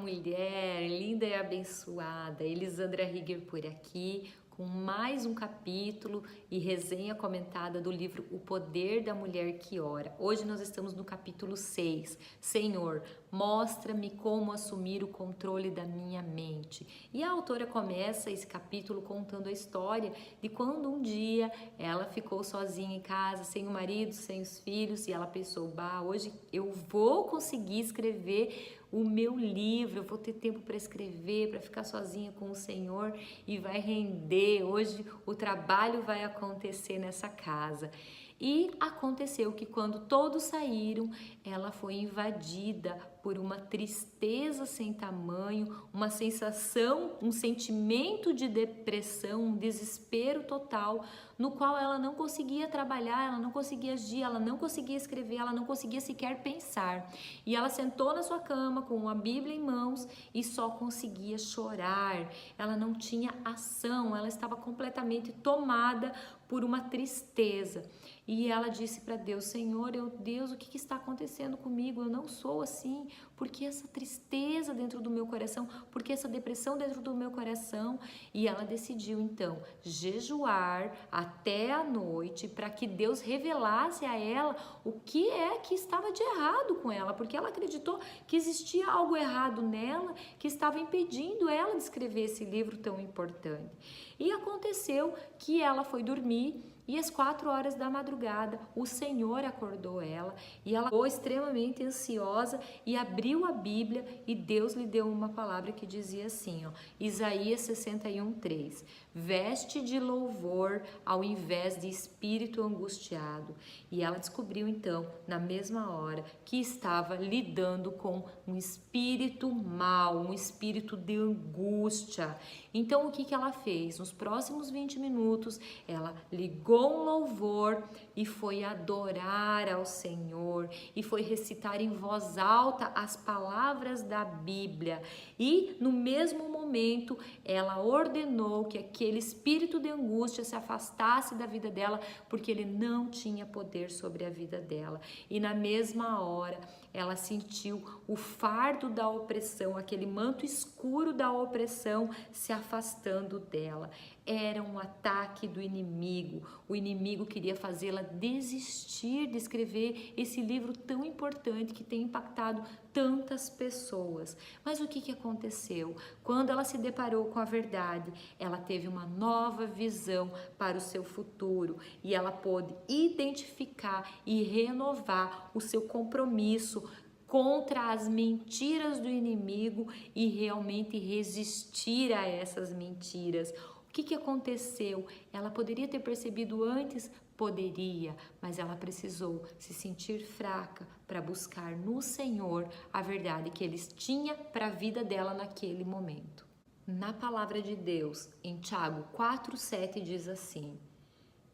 mulher linda e abençoada, Elisandra Rigger por aqui, com mais um capítulo e resenha comentada do livro O Poder da Mulher que Ora. Hoje nós estamos no capítulo 6. Senhor, mostra-me como assumir o controle da minha mente. E a autora começa esse capítulo contando a história de quando um dia ela ficou sozinha em casa, sem o marido, sem os filhos, e ela pensou, bah, hoje eu vou conseguir escrever o meu livro, eu vou ter tempo para escrever, para ficar sozinha com o Senhor e vai render. Hoje o trabalho vai acontecer nessa casa. E aconteceu que quando todos saíram, ela foi invadida por uma tristeza sem tamanho, uma sensação, um sentimento de depressão, um desespero total, no qual ela não conseguia trabalhar, ela não conseguia agir, ela não conseguia escrever, ela não conseguia sequer pensar. E ela sentou na sua cama com uma Bíblia em mãos e só conseguia chorar. Ela não tinha ação, ela estava completamente tomada por uma tristeza. E ela disse para Deus, Senhor, Deus, o que está acontecendo comigo? Eu não sou assim. Por que essa tristeza dentro do meu coração? Por que essa depressão dentro do meu coração? E ela decidiu então jejuar até a noite para que Deus revelasse a ela o que é que estava de errado com ela, porque ela acreditou que existia algo errado nela que estava impedindo ela de escrever esse livro tão importante. E aconteceu que ela foi dormir e às 4 horas da madrugada o Senhor acordou ela e ela ficou extremamente ansiosa e abriu a Bíblia e Deus lhe deu uma palavra que dizia assim, ó, Isaías 61:3, veste de louvor ao invés de espírito angustiado. E ela descobriu então, na mesma hora, que estava lidando com um espírito mau, um espírito de angústia. Então o que ela fez? Nos próximos 20 minutos, ela ligou um louvor e foi adorar ao Senhor e foi recitar em voz alta as palavras da Bíblia. E no mesmo momento, ela ordenou que aquele espírito de angústia se afastasse da vida dela, porque ele não tinha poder sobre a vida dela. E na mesma hora, ela sentiu o fardo da opressão, aquele manto escuro da opressão se afastando dela. Era um ataque do inimigo. O inimigo queria fazê-la desistir de escrever esse livro tão importante que tem impactado tantas pessoas. Mas o que aconteceu? Quando ela se deparou com a verdade, ela teve uma nova visão para o seu futuro e ela pôde identificar e renovar o seu compromisso contra as mentiras do inimigo e realmente resistir a essas mentiras. O que aconteceu? Ela poderia ter percebido antes? Poderia, mas ela precisou se sentir fraca para buscar no Senhor a verdade que Ele tinha para a vida dela naquele momento. Na palavra de Deus, em Tiago 4:7 diz assim,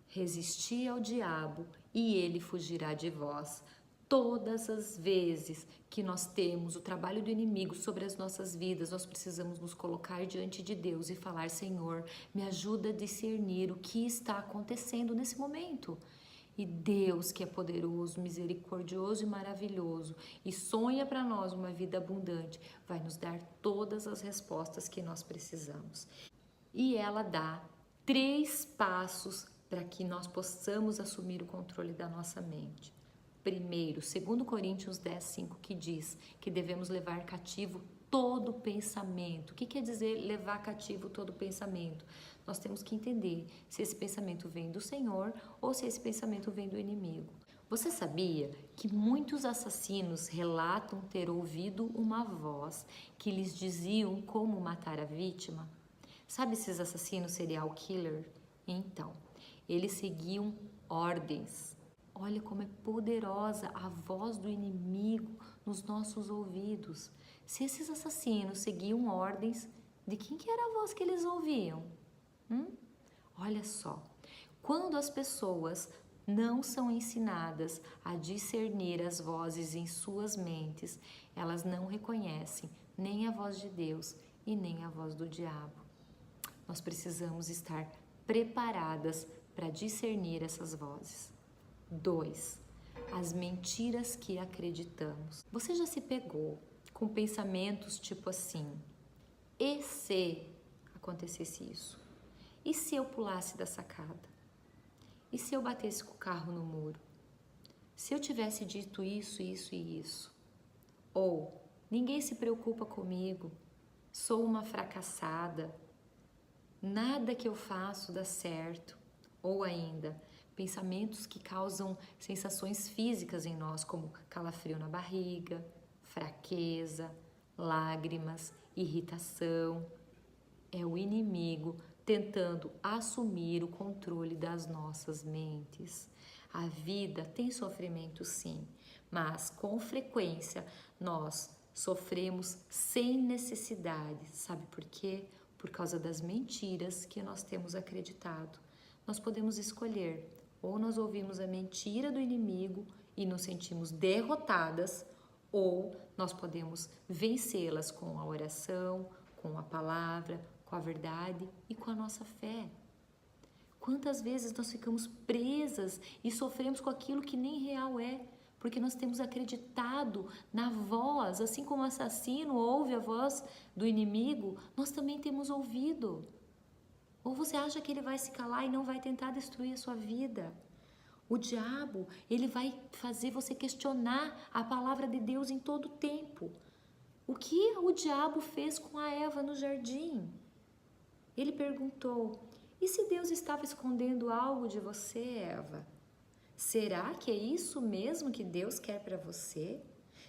resisti ao diabo e ele fugirá de vós. Todas as vezes que nós temos o trabalho do inimigo sobre as nossas vidas, nós precisamos nos colocar diante de Deus e falar, Senhor, me ajuda a discernir o que está acontecendo nesse momento. E Deus, que é poderoso, misericordioso e maravilhoso e sonha para nós uma vida abundante, vai nos dar todas as respostas que nós precisamos. E ela dá 3 passos para que nós possamos assumir o controle da nossa mente. Primeiro, 2 Coríntios 10:5, que diz que devemos levar cativo todo pensamento. O que quer dizer levar cativo todo pensamento? Nós temos que entender se esse pensamento vem do Senhor ou se esse pensamento vem do inimigo. Você sabia que muitos assassinos relatam ter ouvido uma voz que lhes diziam como matar a vítima? Sabe esses assassinos serial killer? Então, eles seguiam ordens. Olha como é poderosa a voz do inimigo nos nossos ouvidos. Se esses assassinos seguiam ordens, de quem que era a voz que eles ouviam? Olha só, quando as pessoas não são ensinadas a discernir as vozes em suas mentes, elas não reconhecem nem a voz de Deus e nem a voz do diabo. Nós precisamos estar preparadas para discernir essas vozes. 2. As mentiras que acreditamos. Você já se pegou com pensamentos tipo assim: e se acontecesse isso? E se eu pulasse da sacada? E se eu batesse com o carro no muro? Se eu tivesse dito isso, isso e isso? Ou, ninguém se preocupa comigo, sou uma fracassada, nada que eu faço dá certo. Ou ainda, pensamentos que causam sensações físicas em nós, como calafrio na barriga, fraqueza, lágrimas, irritação. É o inimigo tentando assumir o controle das nossas mentes. A vida tem sofrimento, sim, mas com frequência nós sofremos sem necessidade. Sabe por quê? Por causa das mentiras que nós temos acreditado. Nós podemos escolher: ou nós ouvimos a mentira do inimigo e nos sentimos derrotadas, ou nós podemos vencê-las com a oração, com a palavra, com a verdade e com a nossa fé. Quantas vezes nós ficamos presas e sofremos com aquilo que nem real é, porque nós temos acreditado na voz, assim como o assassino ouve a voz do inimigo, nós também temos ouvido. Ou você acha que ele vai se calar e não vai tentar destruir a sua vida? O diabo, ele vai fazer você questionar a palavra de Deus em todo tempo. O que o diabo fez com a Eva no jardim? Ele perguntou: e se Deus estava escondendo algo de você, Eva? Será que é isso mesmo que Deus quer para você?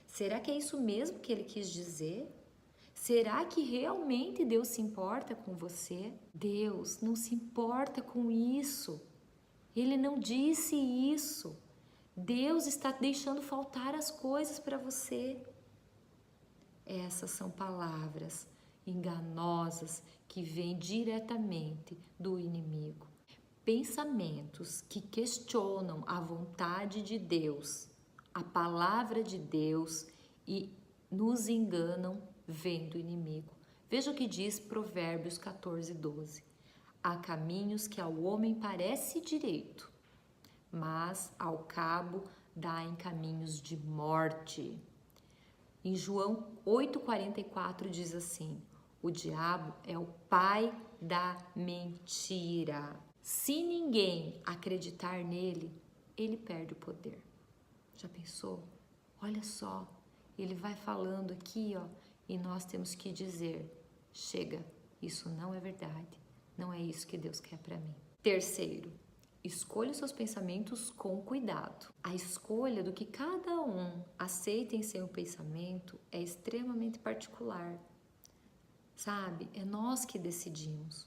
Será que é isso mesmo que ele quis dizer? Será que realmente Deus se importa com você? Deus não se importa com isso. Ele não disse isso. Deus está deixando faltar as coisas para você. Essas são palavras enganosas que vêm diretamente do inimigo. Pensamentos que questionam a vontade de Deus, a palavra de Deus e nos enganam vêm do inimigo. Veja o que diz Provérbios 14, 12. Há caminhos que ao homem parece direito, mas ao cabo dá em caminhos de morte. Em João 8,44 diz assim: o diabo é o pai da mentira. Se ninguém acreditar nele, ele perde o poder. Já pensou? Olha só, ele vai falando aqui, ó, e nós temos que dizer: chega, isso não é verdade, não é isso que Deus quer para mim. Terceiro, escolha os seus pensamentos com cuidado. A escolha do que cada um aceita em seu pensamento é extremamente particular. Sabe? É nós que decidimos.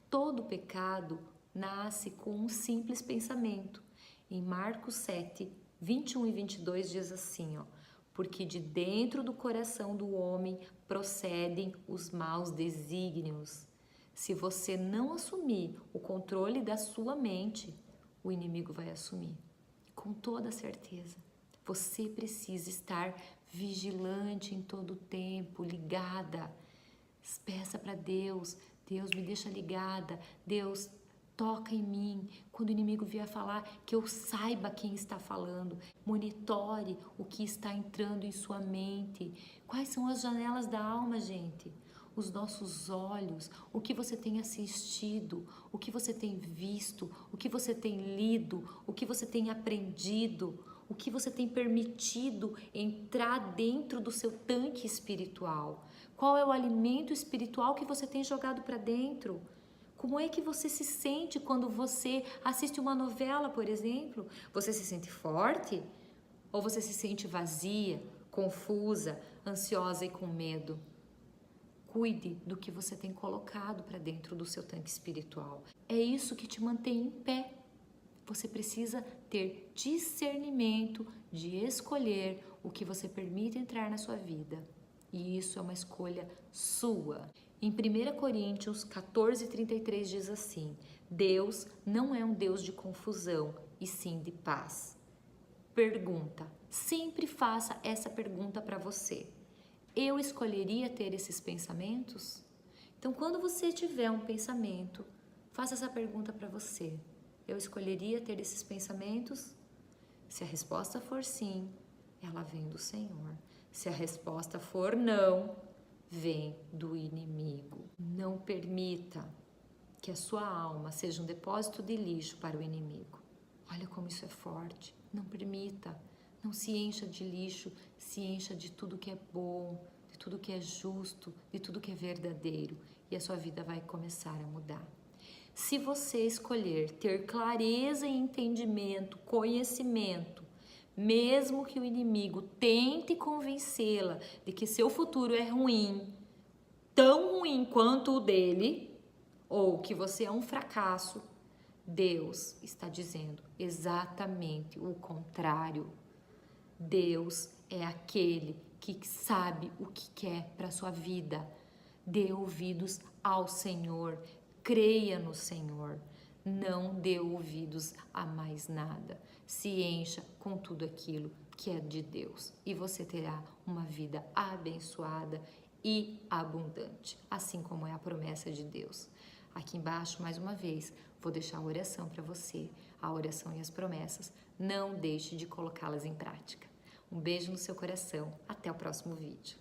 Todo pecado nasce com um simples pensamento. Em Marcos 7, 21 e 22 diz assim, ó: porque de dentro do coração do homem procedem os maus desígnios. Se você não assumir o controle da sua mente, o inimigo vai assumir. Com toda certeza. Você precisa estar vigilante em todo o tempo, ligada. Peça para Deus: Deus, me deixa ligada. Deus, toca em mim. Quando o inimigo vier falar, que eu saiba quem está falando. Monitore o que está entrando em sua mente. Quais são as janelas da alma, gente? Os nossos olhos, o que você tem assistido, o que você tem visto, o que você tem lido, o que você tem aprendido, o que você tem permitido entrar dentro do seu tanque espiritual. Qual é o alimento espiritual que você tem jogado para dentro? Como é que você se sente quando você assiste uma novela, por exemplo? Você se sente forte? Ou você se sente vazia, confusa, ansiosa e com medo? Cuide do que você tem colocado para dentro do seu tanque espiritual. É isso que te mantém em pé. Você precisa ter discernimento de escolher o que você permite entrar na sua vida. E isso é uma escolha sua. Em 1 Coríntios 14:33 diz assim: Deus não é um Deus de confusão, e sim de paz. Pergunta. Sempre faça essa pergunta para você. Eu escolheria ter esses pensamentos? Então, quando você tiver um pensamento, faça essa pergunta para você. Eu escolheria ter esses pensamentos? Se a resposta for sim, ela vem do Senhor. Se a resposta for não, vem do inimigo. Não permita que a sua alma seja um depósito de lixo para o inimigo. Olha como isso é forte. Não permita. Não se encha de lixo, se encha de tudo que é bom, de tudo que é justo, de tudo que é verdadeiro. E a sua vida vai começar a mudar. Se você escolher ter clareza e entendimento, conhecimento, mesmo que o inimigo tente convencê-la de que seu futuro é ruim, tão ruim quanto o dele, ou que você é um fracasso, Deus está dizendo exatamente o contrário. Deus é aquele que sabe o que quer para a sua vida. Dê ouvidos ao Senhor, creia no Senhor. Não dê ouvidos a mais nada. Se encha com tudo aquilo que é de Deus e você terá uma vida abençoada e abundante, assim como é a promessa de Deus. Aqui embaixo, mais uma vez, vou deixar a oração para você, a oração e as promessas. Não deixe de colocá-las em prática. Um beijo no seu coração. Até o próximo vídeo.